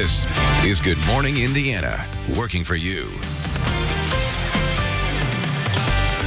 This is Good Morning Indiana, working for you.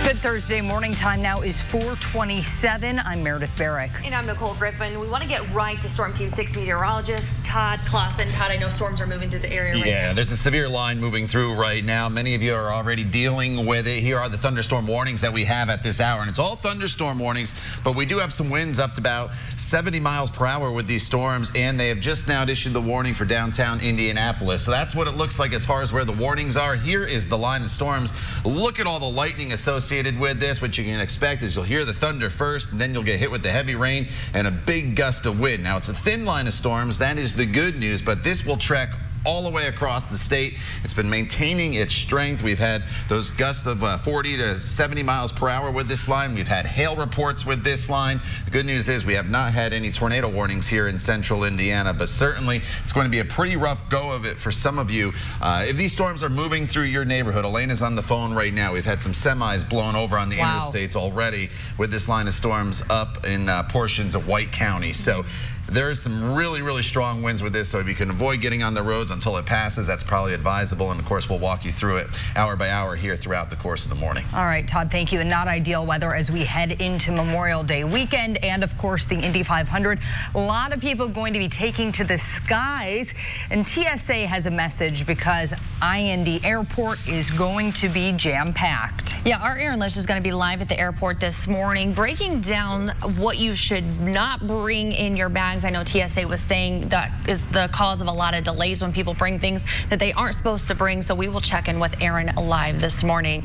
Good Thursday morning. Time now is 4:27. I'm Meredith Barrick. And I'm Nicole Griffin. We want to get right to Storm Team 6 meteorologist Todd Clausen. Todd, I know storms are moving through the area right now. Yeah, there's a severe line moving through right now. Many of you are already dealing with it. Here are the thunderstorm warnings that we have at this hour. And it's all thunderstorm warnings, but we do have some winds up to about 70 miles per hour with these storms. And they have just now issued the warning for downtown Indianapolis. So that's what it looks like as far as where the warnings are. Here is the line of storms. Look at all the lightning associated with this. What you can expect is you'll hear the thunder first, and then you'll get hit with the heavy rain and a big gust of wind. Now, it's a thin line of storms. That is the good news, but this will trek all the way across the state. It's been maintaining its strength. We've had those gusts of 40 to 70 miles per hour with this line. We've had hail reports with this line. The good news is we have not had any tornado warnings here in central Indiana, but certainly it's going to be a pretty rough go of it for some of you. If these storms are moving through your neighborhood, Elena's on the phone right now. We've had some semis blown over on the interstates already with this line of storms up in portions of White County. So there is some really, really strong winds with this, so if you can avoid getting on the roads until it passes, that's probably advisable. And of course, we'll walk you through it hour by hour here throughout the course of the morning. All right, Todd, thank you. And not ideal weather as we head into Memorial Day weekend and, of course, the Indy 500. A lot of people going to be taking to the skies. And TSA has a message because Indy Airport is going to be jam-packed. Yeah, our Aaron Lish is going to be live at the airport this morning, breaking down what you should not bring in your bags. I know TSA was saying that is the cause of a lot of delays when people bring things that they aren't supposed to bring. So we will check in with Aaron live this morning.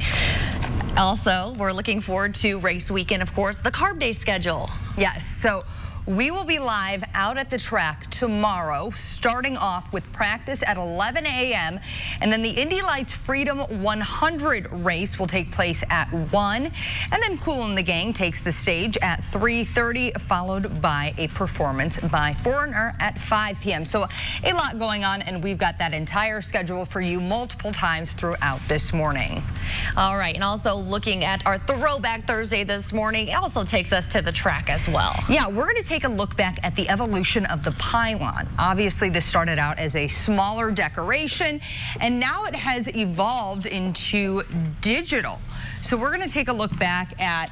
Also, we're looking forward to race weekend, of course, the Carb Day schedule. Yes, so we will be live out at the track tomorrow, starting off with practice at 11 a.m. And then the Indy Lights Freedom 100 race will take place at 1. And then Kool and the Gang takes the stage at 3:30, followed by a performance by Foreigner at 5 p.m. So a lot going on, and we've got that entire schedule for you multiple times throughout this morning. All right, and also looking at our Throwback Thursday this morning, it also takes us to the track as well. Yeah, we're going to take a look back at the evolution of the pylon. Obviously, this started out as a smaller decoration, and now it has evolved into digital. So we're going to take a look back at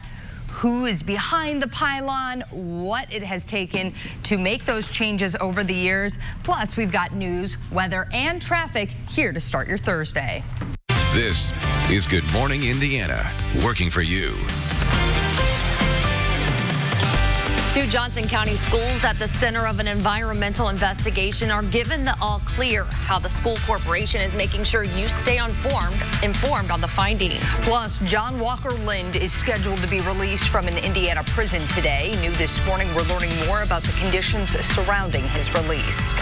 who is behind the pylon, what it has taken to make those changes over the years. Plus, we've got news, weather, and traffic here to start your Thursday. This is Good Morning Indiana, working for you. Two Johnson County schools at the center of an environmental investigation are given the all clear. How the school corporation is making sure you stay informed on the findings. Plus, John Walker Lind is scheduled to be released from an Indiana prison today. New this morning, we're learning more about the conditions surrounding his release.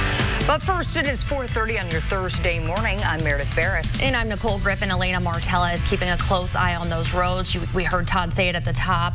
But first, it is 4:30 on your Thursday morning. I'm Meredith Barrick. And I'm Nicole Griffin. Elena Martella is keeping a close eye on those roads. We heard Todd say it at the top.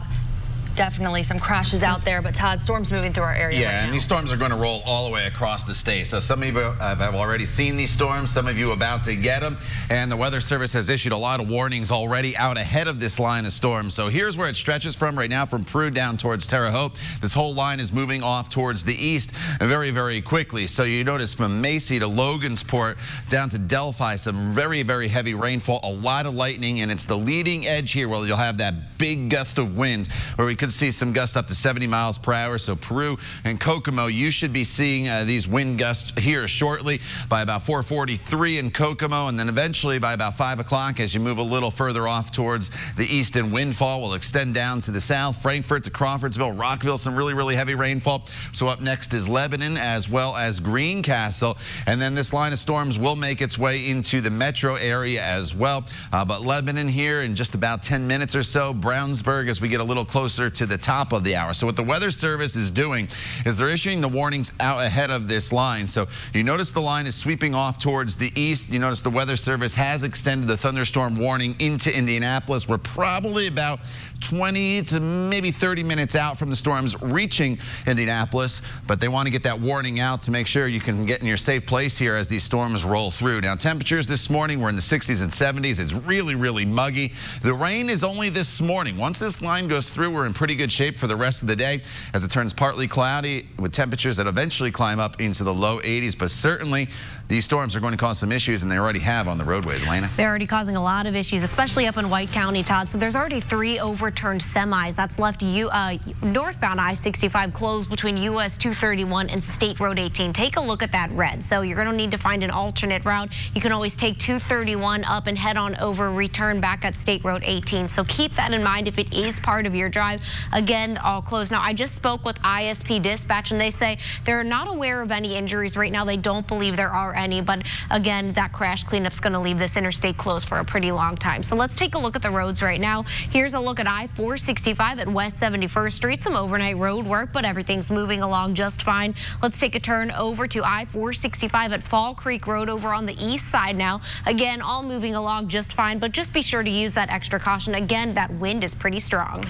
Definitely some crashes out there, but Todd, storms moving through our area right now. And these storms are going to roll all the way across the state. So some of you have already seen these storms, some of you about to get them, and the Weather Service has issued a lot of warnings already out ahead of this line of storms. So here's where it stretches from right now, from Peru down towards Terre Haute. This whole line is moving off towards the east very, very quickly. So you notice from Macy to Logansport down to Delphi, some very, very heavy rainfall, a lot of lightning, and it's the leading edge here where you'll have that big gust of wind where we could see some gusts up to 70 miles per hour. So Peru and Kokomo, you should be seeing these wind gusts here shortly by about 4:43 in Kokomo, and then eventually by about 5 o'clock as you move a little further off towards the east, and windfall will extend down to the south, Frankfort to Crawfordsville, Rockville, some really, really heavy rainfall. So up next is Lebanon as well as Greencastle, and then this line of storms will make its way into the metro area as well. But Lebanon here in just about 10 minutes or so, Brownsburg as we get a little closer to the top of the hour. So what the Weather Service is doing is they're issuing the warnings out ahead of this line. So you notice the line is sweeping off towards the east. You notice the Weather Service has extended the thunderstorm warning into Indianapolis. We're probably about 20 to maybe 30 minutes out from the storms reaching Indianapolis, but they want to get that warning out to make sure you can get in your safe place here as these storms roll through. Now, temperatures this morning were in the 60s and 70s. It's really, really muggy. The rain is only this morning. Once this line goes through, we're in pretty pretty good shape for the rest of the day as it turns partly cloudy with temperatures that eventually climb up into the low 80s. But certainly these storms are going to cause some issues, and they already have on the roadways. Elena? They're already causing a lot of issues, especially up in White County, Todd. So there's already 3 overturned semis. That's left northbound I-65 closed between US 231 and State Road 18. Take a look at that red. So you're going to need to find an alternate route. You can always take 231 up and head on over, return back at State Road 18. So keep that in mind if it is part of your drive. Again, all closed. Now, I just spoke with ISP Dispatch, and they say they're not aware of any injuries right now. They don't believe there are any, but again, that crash cleanup's going to leave this interstate closed for a pretty long time. So let's take a look at the roads right now. Here's a look at I-465 at West 71st Street. Some overnight road work, but everything's moving along just fine. Let's take a turn over to I-465 at Fall Creek Road over on the east side now. Again, all moving along just fine, but just be sure to use that extra caution. Again, that wind is pretty strong.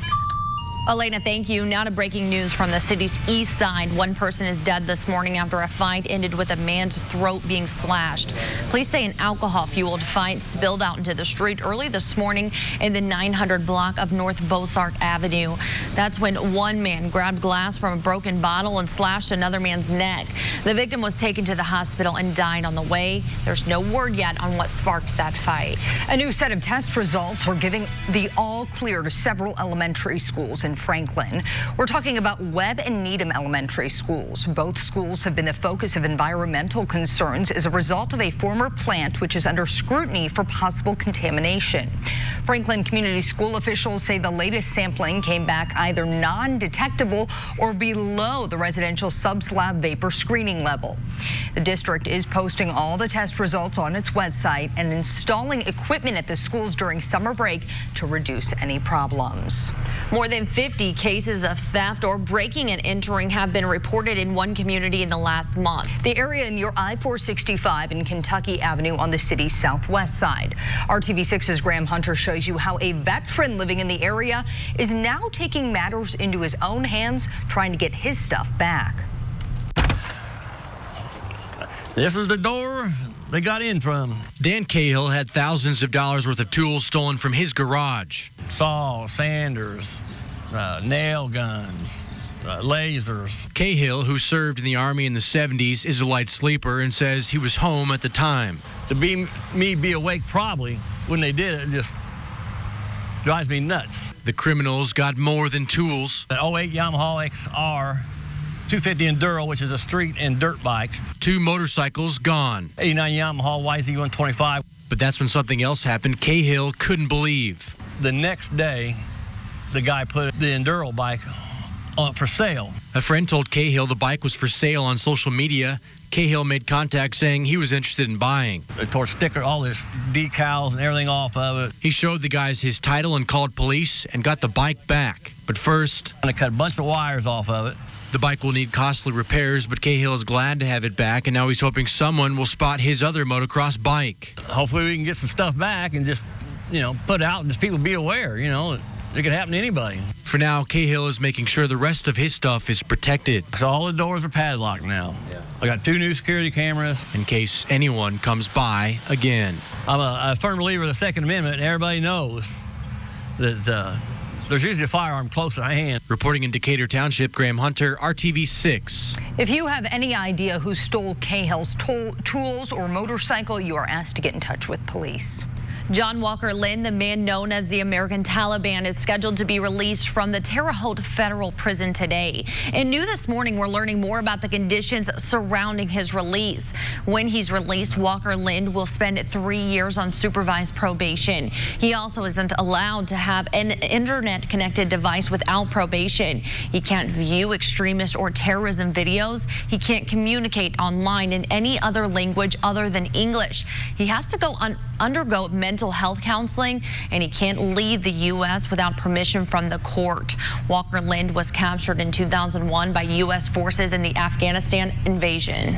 Elena, thank you. Now to breaking news from the city's east side. One person is dead this morning after a fight ended with a man's throat being slashed. Police say an alcohol-fueled fight spilled out into the street early this morning in the 900 block of North Bosart Avenue. That's when one man grabbed glass from a broken bottle and slashed another man's neck. The victim was taken to the hospital and died on the way. There's no word yet on what sparked that fight. A new set of test results are giving the all clear to several elementary schools in Franklin. We're talking about Webb and Needham elementary schools. Both schools have been the focus of environmental concerns as a result of a former plant which is under scrutiny for possible contamination. Franklin Community School officials say the latest sampling came back either non-detectable or below the residential subslab vapor screening level. The district is posting all the test results on its website and installing equipment at the schools during summer break to reduce any problems. More than 50 cases of theft or breaking and entering have been reported in one community in the last month. The area near I-465 and Kentucky Avenue on the city's southwest side. RTV6's Graham Hunter shows you how a veteran living in the area is now taking matters into his own hands, trying to get his stuff back. This was the door they got in from. Dan Cahill had thousands of dollars worth of tools stolen from his garage. Saws, sanders, nail guns, lasers. Cahill, who served in the Army in the 70s, is a light sleeper and says he was home at the time. To be awake probably when they did it just drives me nuts. The criminals got more than tools. An 08 Yamaha XR 250 Enduro, which is a street and dirt bike. 2 motorcycles gone. 89 Yamaha YZ125. But that's when something else happened Cahill couldn't believe. The next day, the guy put the Enduro bike on for sale. A friend told Cahill the bike was for sale on social media. Cahill made contact saying he was interested in buying. They tore all this decals and everything off of it. He showed the guys his title and called police and got the bike back. But first, they cut a bunch of wires off of it. The bike will need costly repairs, but Cahill is glad to have it back, and now he's hoping someone will spot his other motocross bike. Hopefully we can get some stuff back and just, put it out and just people be aware, it could happen to anybody. For now, Cahill is making sure the rest of his stuff is protected. So all the doors are padlocked now. Yeah. I got 2 new security cameras. In case anyone comes by again. I'm a firm believer of the Second Amendment, and everybody knows that there's usually a firearm close at hand. Reporting in Decatur Township, Graham Hunter, RTV6. If you have any idea who stole Cahill's tools or motorcycle, you are asked to get in touch with police. John Walker Lynn, the man known as the American Taliban, is scheduled to be released from the Terre Haute Federal Prison today. And new this morning, we're learning more about the conditions surrounding his release. When he's released, Walker Lynn will spend 3 years on supervised probation. He also isn't allowed to have an internet-connected device without probation. He can't view extremist or terrorism videos. He can't communicate online in any other language other than English. He has to undergo mental health counseling, and he can't leave the U.S. without permission from the court. Walker Lynn was captured in 2001 by U.S. forces in the Afghanistan invasion.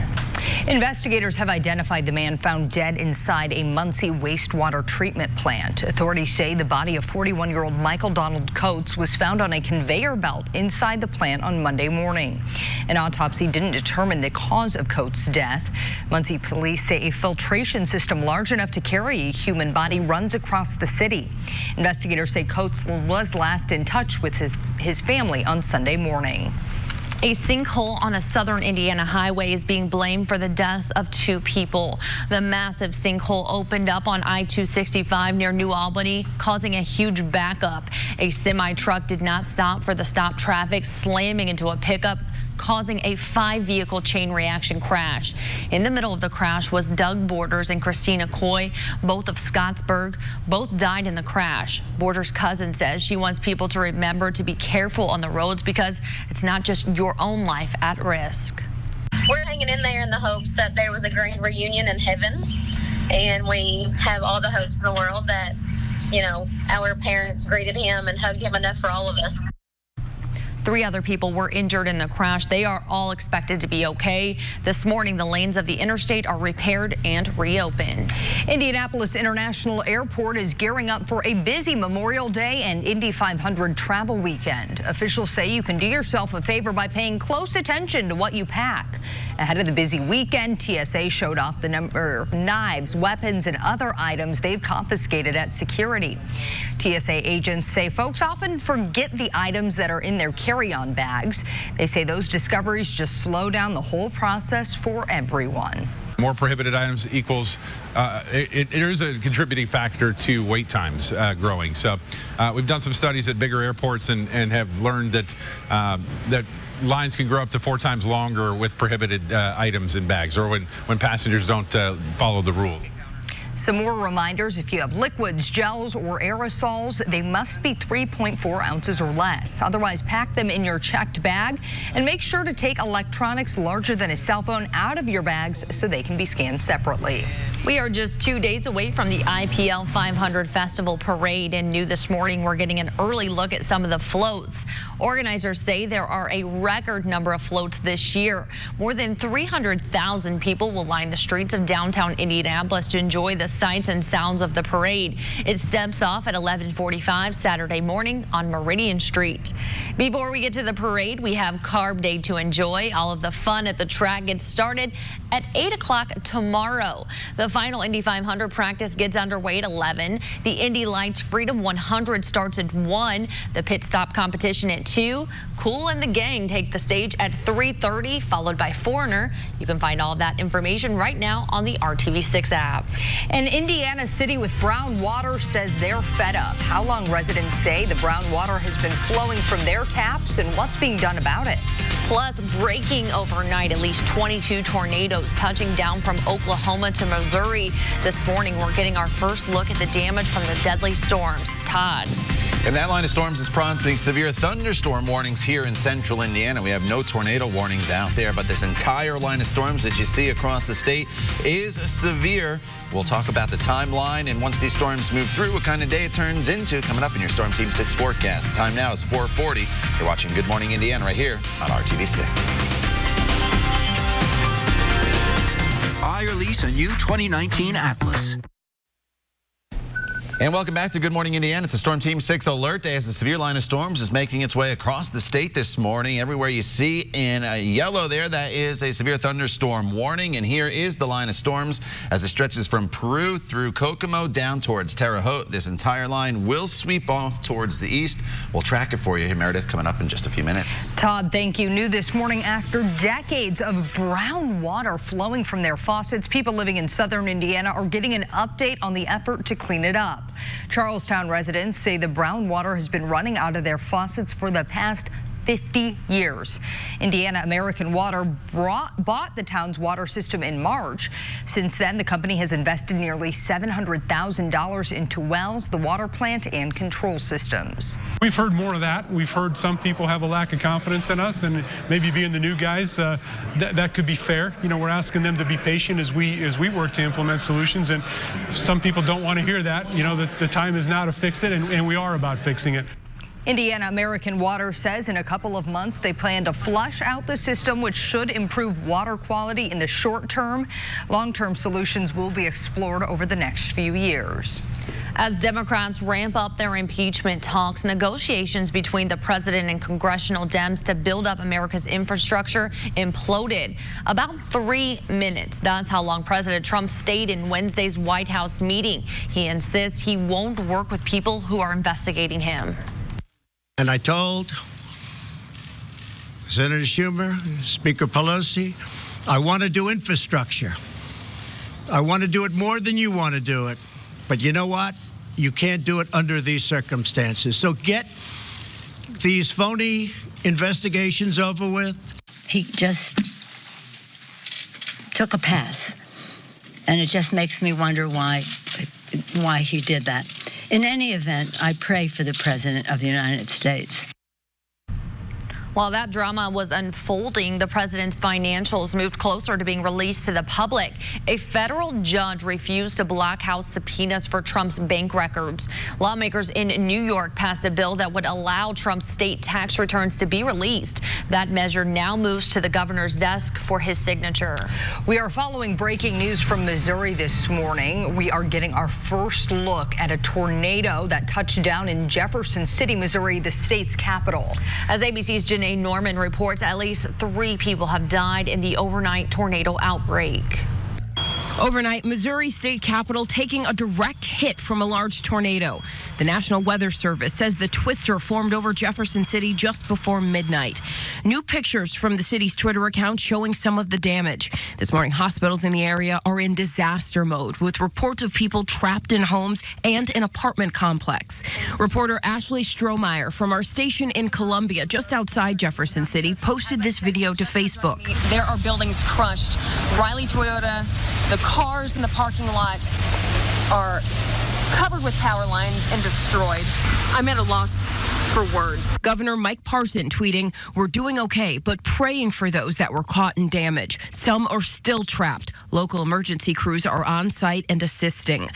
Investigators have identified the man found dead inside a Muncie wastewater treatment plant. Authorities say the body of 41-year-old Michael Donald Coates was found on a conveyor belt inside the plant on Monday morning. An autopsy didn't determine the cause of Coates' death. Muncie police say a filtration system large enough to carry debris human body runs across the city. Investigators say Coates was last in touch with his family on Sunday morning. A sinkhole on a southern Indiana highway is being blamed for the deaths of 2 people. The massive sinkhole opened up on I-265 near New Albany, causing a huge backup. A semi-truck did not stop for the stop traffic, slamming into a pickup, causing a 5-vehicle chain reaction crash. In the middle of the crash was Doug Borders and Christina Coy, both of Scottsburg. Both died in the crash. Borders' cousin says she wants people to remember to be careful on the roads because it's not just your own life at risk. We're hanging in there in the hopes that there was a grand reunion in heaven, and we have all the hopes in the world that, you know, our parents greeted him and hugged him enough for all of us. 3 other people were injured in the crash. They are all expected to be okay. This morning, the lanes of the interstate are repaired and reopened. Indianapolis International Airport is gearing up for a busy Memorial Day and Indy 500 travel weekend. Officials say you can do yourself a favor by paying close attention to what you pack. Ahead of the busy weekend, TSA showed off the number of knives, weapons, and other items they've confiscated at security. TSA agents say folks often forget the items that are in their carry-on bags. They say those discoveries just slow down the whole process for everyone. More prohibited items equals it is a contributing factor to wait times growing. So we've done some studies at bigger airports and have learned that that lines can grow up to 4 times longer with prohibited items in bags, or when passengers don't follow the rules. Some more reminders: if you have liquids, gels, or aerosols, they must be 3.4 ounces or less. Otherwise, pack them in your checked bag, and make sure to take electronics larger than a cell phone out of your bags so they can be scanned separately. We are just 2 days away from the IPL 500 Festival Parade, and new this morning, we're getting an early look at some of the floats. Organizers say there are a record number of floats this year. More than 300,000 people will line the streets of downtown Indianapolis to enjoy the sights and sounds of the parade. It steps off at 11:45 Saturday morning on Meridian Street. Before we get to the parade, we have Carb Day to enjoy. All of the fun at the track gets started at 8 o'clock tomorrow. The final Indy 500 practice gets underway at 11. The Indy Lights Freedom 100 starts at 1. The pit stop competition at 2. Kool and the Gang take the stage at 3:30, followed by Foreigner. You can find all of that information right now on the RTV6 app. An Indiana city with brown water says they're fed up. How long residents say the brown water has been flowing from their taps and what's being done about it. Plus, breaking overnight, at least 22 tornadoes touching down from Oklahoma to Missouri. This morning, we're getting our first look at the damage from the deadly storms. Todd. And that line of storms is prompting severe thunderstorm warnings here in central Indiana. We have no tornado warnings out there, but this entire line of storms that you see across the state is severe. We'll talk about the timeline, and once these storms move through, what kind of day it turns into, coming up in your Storm Team 6 forecast. Time now is 4:40. You're watching Good Morning Indiana right here on RTV6. Buy or lease a new 2019 Atlas. And welcome back to Good Morning Indiana. It's a Storm Team 6 alert day as the severe line of storms is making its way across the state this morning. Everywhere you see in yellow there, that is a severe thunderstorm warning. And here is the line of storms as it stretches from Peru through Kokomo down towards Terre Haute. This entire line will sweep off towards the east. We'll track it for you here, Meredith, coming up in just a few minutes. Todd, thank you. New this morning, after decades of brown water flowing from their faucets, people living in southern Indiana are getting an update on the effort to clean it up. Charlestown residents say the brown water has been running out of their faucets for the past 50 years. Indiana American Water bought the town's water system in March. Since then, the company has invested nearly $700,000 into wells, the water plant, and control systems. We've heard more of that. We've heard some people have a lack of confidence in us, and maybe being the new guys, that could be fair. You know, we're asking them to be patient as we work to implement solutions, and some people don't want to hear that. You know, the time is now to fix it, and we are about fixing it. Indiana American Water says in a couple of months they plan to flush out the system, which should improve water quality in the short term. Long-term solutions will be explored over the next few years. As Democrats ramp up their impeachment talks, negotiations between the president and congressional Dems to build up America's infrastructure imploded. About 3 minutes. That's how long President Trump stayed in Wednesday's White House meeting. He insists he won't work with people who are investigating him. And I told Senator Schumer, Speaker Pelosi, I want to do infrastructure. I want to do it more than you want to do it. But you know what? You can't do it under these circumstances. So get these phony investigations over with. He just took a pass. And it just makes me wonder why he did that. In any event, I pray for the President of the United States. While that drama was unfolding, the president's financials moved closer to being released to the public. A federal judge refused to block House subpoenas for Trump's bank records. Lawmakers in New York passed a bill that would allow Trump's state tax returns to be released. That measure now moves to the governor's desk for his signature. We are following breaking news from Missouri this morning. We are getting our first look at a tornado that touched down in Jefferson City, Missouri, the state's capital. As ABC's Janae Norman reports, at least 3 people have died in the overnight tornado outbreak. Overnight, Missouri state capitol taking a direct hit from a large tornado. The National Weather Service says the twister formed over Jefferson City just before midnight. New pictures from the city's Twitter account showing some of the damage. This morning, hospitals in the area are in disaster mode, with reports of people trapped in homes and an apartment complex. Reporter Ashley Strohmeyer from our station in Columbia, just outside Jefferson City, posted this video to Facebook. There are buildings crushed. Riley Toyota, the cars in the parking lot are covered with power lines and destroyed. I'm at a loss for words. Governor Mike Parson tweeting, "We're doing okay, but praying for those that were caught in damage. Some are still trapped. Local emergency crews are on site and assisting."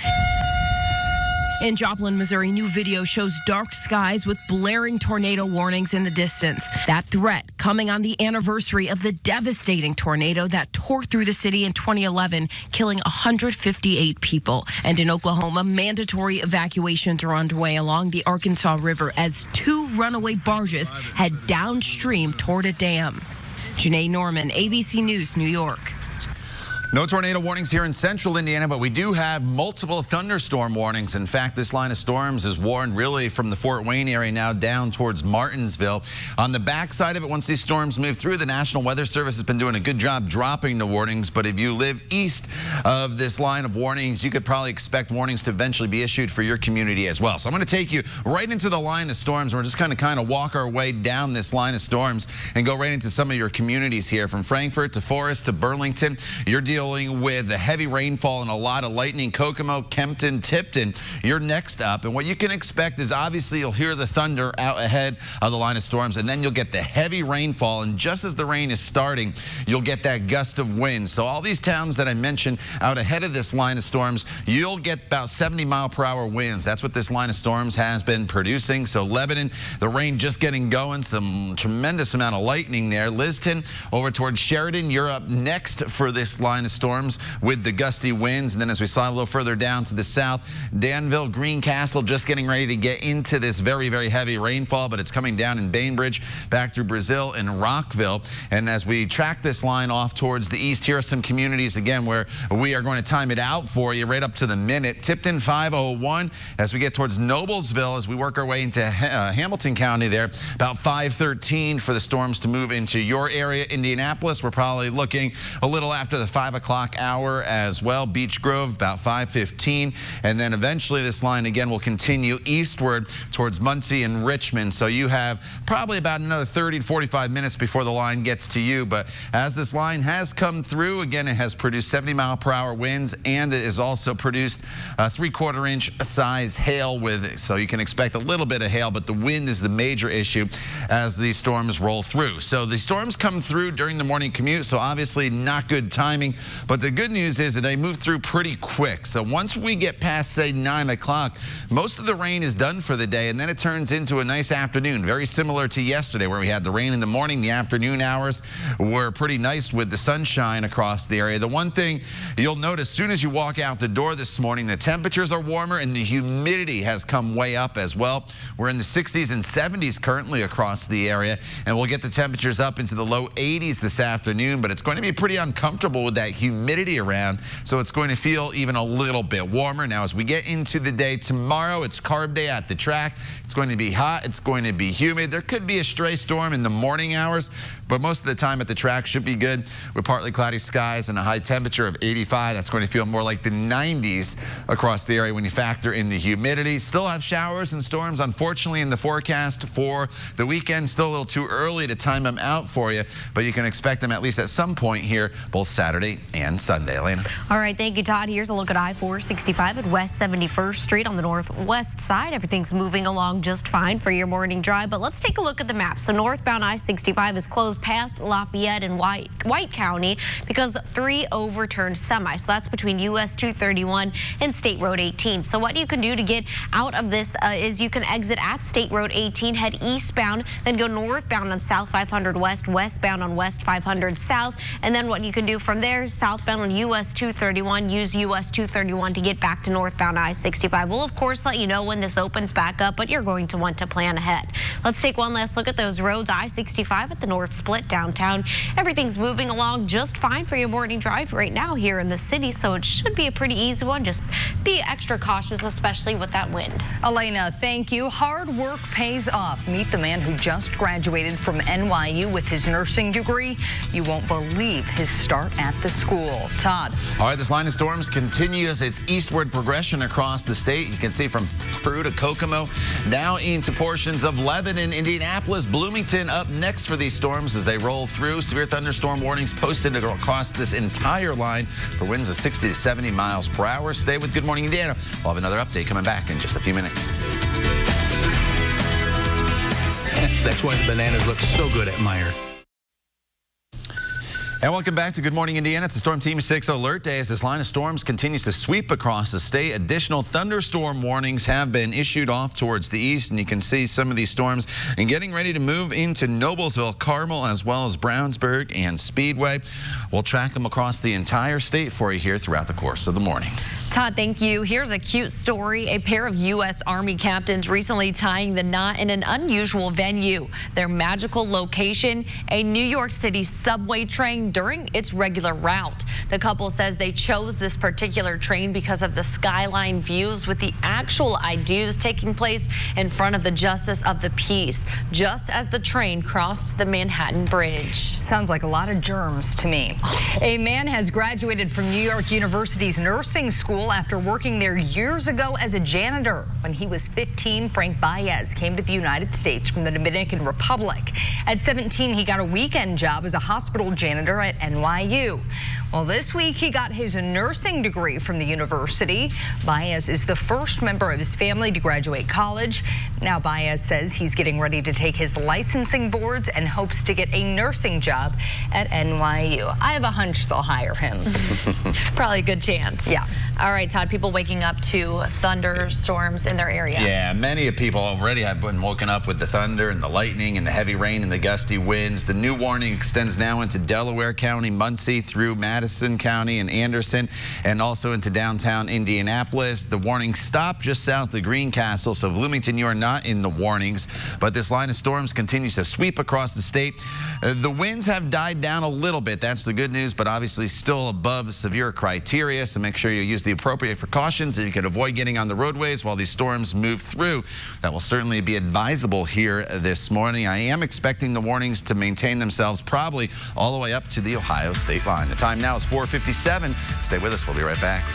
In Joplin, Missouri, new video shows dark skies with blaring tornado warnings in the distance. That threat coming on the anniversary of the devastating tornado that tore through the city in 2011, killing 158 people. And in Oklahoma, mandatory evacuations are underway along the Arkansas River as 2 runaway barges head downstream toward a dam. Janae Norman, ABC News, New York. No tornado warnings here in central Indiana, but we do have multiple thunderstorm warnings. In fact, this line of storms is warned really from the Fort Wayne area now down towards Martinsville. On the backside of it, once these storms move through, the National Weather Service has been doing a good job dropping the warnings. But if you live east of this line of warnings, you could probably expect warnings to eventually be issued for your community as well. So I'm going to take you right into the line of storms. We're just going to kind of walk our way down this line of storms and go right into some of your communities here. From Frankfort to Forest to Burlington, you're dealing with the heavy rainfall and a lot of lightning. Kokomo, Kempton, Tipton, you're next up. And what you can expect is obviously you'll hear the thunder out ahead of the line of storms, and then you'll get the heavy rainfall. And just as the rain is starting, you'll get that gust of wind. So all these towns that I mentioned out ahead of this line of storms, you'll get about 70-mile-per-hour winds. That's what this line of storms has been producing. So Lebanon, the rain just getting going, some tremendous amount of lightning there. Liston over towards Sheridan, you're up next for this line of storms with the gusty winds. And then as we slide a little further down to the south, Danville, Greencastle just getting ready to get into this very, very heavy rainfall, but it's coming down in Bainbridge, back through Brazil and Rockville. And as we track this line off towards the east, here are some communities again where we are going to time it out for you right up to the minute. Tipton 501 as we get towards Noblesville, as we work our way into Hamilton County there, about 513 for the storms to move into your area. Indianapolis, we're probably looking a little after the 5 o'clock hour as well. Beech Grove about 5:15, and then eventually this line again will continue eastward towards Muncie and Richmond. So you have probably about another 30 to 45 minutes before the line gets to you. But as this line has come through, again, it has produced 70-mile-per-hour winds, and it has also produced 3/4 inch size hail with it. So you can expect a little bit of hail, but the wind is the major issue as these storms roll through. So the storms come through during the morning commute, so obviously not good timing But the good news is that they move through pretty quick. So once we get past, say, 9 o'clock, most of the rain is done for the day, and then it turns into a nice afternoon, very similar to yesterday where we had the rain in the morning. The afternoon hours were pretty nice with the sunshine across the area. The one thing you'll notice as soon as you walk out the door this morning, the temperatures are warmer and the humidity has come way up as well. We're in the 60s and 70s currently across the area, and we'll get the temperatures up into the low 80s this afternoon, but it's going to be pretty uncomfortable with that humidity around, so it's going to feel even a little bit warmer. Now, as we get into the day tomorrow, it's carb day at the track. It's going to be hot. It's going to be humid. There could be a stray storm in the morning hours, but most of the time at the track should be good with partly cloudy skies and a high temperature of 85. That's going to feel more like the 90s across the area when you factor in the humidity. Still have showers and storms, unfortunately, in the forecast for the weekend. Still a little too early to time them out for you, but you can expect them at least at some point here, both Saturday and Sunday. Elena. All right, thank you, Todd. Here's a look at I-465 at West 71st Street on the northwest side. Everything's moving along just fine for your morning drive, but let's take a look at the map. So northbound I-65 is closed past Lafayette and White County because 3 overturned semis. So that's between US 231 and State Road 18. So what you can do to get out of this is you can exit at State Road 18, head eastbound, then go northbound on South 500 West, westbound on West 500 South, and then what you can do from there is southbound on US 231, use US 231 to get back to northbound I-65. We'll, of course, let you know when this opens back up, but you're going to want to plan ahead. Let's take one last look at those roads. I-65 at the North Split downtown. Everything's moving along just fine for your morning drive right now here in the city, so it should be a pretty easy one. Just be extra cautious, especially with that wind. Elena, thank you. Hard work pays off. Meet the man who just graduated from NYU with his nursing degree. You won't believe his start at the school. Todd. All right, this line of storms continues its eastward progression across the state. You can see from Peru to Kokomo, now into portions of Lebanon, Indianapolis, Bloomington up next for these storms as they roll through. Severe thunderstorm warnings posted across this entire line for winds of 60 to 70 miles per hour. Stay with Good Morning Indiana. We'll have another update coming back in just a few minutes. That's why the bananas look so good at Meijer. And welcome back to Good Morning Indiana. It's a Storm Team 6 alert day as this line of storms continues to sweep across the state. Additional thunderstorm warnings have been issued off towards the east, and you can see some of these storms and getting ready to move into Noblesville, Carmel, as well as Brownsburg and Speedway. We'll track them across the entire state for you here throughout the course of the morning. Todd, thank you. Here's a cute story. A pair of U.S. Army captains recently tying the knot in an unusual venue. Their magical location, a New York City subway train during its regular route. The couple says they chose this particular train because of the skyline views, with the actual ideas taking place in front of the Justice of the Peace, just as the train crossed the Manhattan Bridge. Sounds like a lot of germs to me. A man has graduated from New York University's nursing school after working there years ago as a janitor. When he was 15, Frank Baez came to the United States from the Dominican Republic. At 17, he got a weekend job as a hospital janitor at NYU. Well, this week he got his nursing degree from the university. Baez is the first member of his family to graduate college. Now Baez says he's getting ready to take his licensing boards and hopes to get a nursing job at NYU. I have a hunch they'll hire him. Probably a good chance. Yeah. All right, Todd, people waking up to thunderstorms in their area. Yeah, many people already have been woken up with the thunder and the lightning and the heavy rain and the gusty winds. The new warning extends now into Delaware County, Muncie, through Madison County and Anderson, and also into downtown Indianapolis. The warning stopped just south of Greencastle, so Bloomington, you are not in the warnings, but this line of storms continues to sweep across the state. The winds have died down a little bit. That's the good news, but obviously still above severe criteria, so make sure you use the appropriate precautions so you can avoid getting on the roadways while these storms move through. That will certainly be advisable here this morning. I am expecting the warnings to maintain themselves probably all the way up to the Ohio state line. The time now is 4:57. Stay with us. We'll be right back.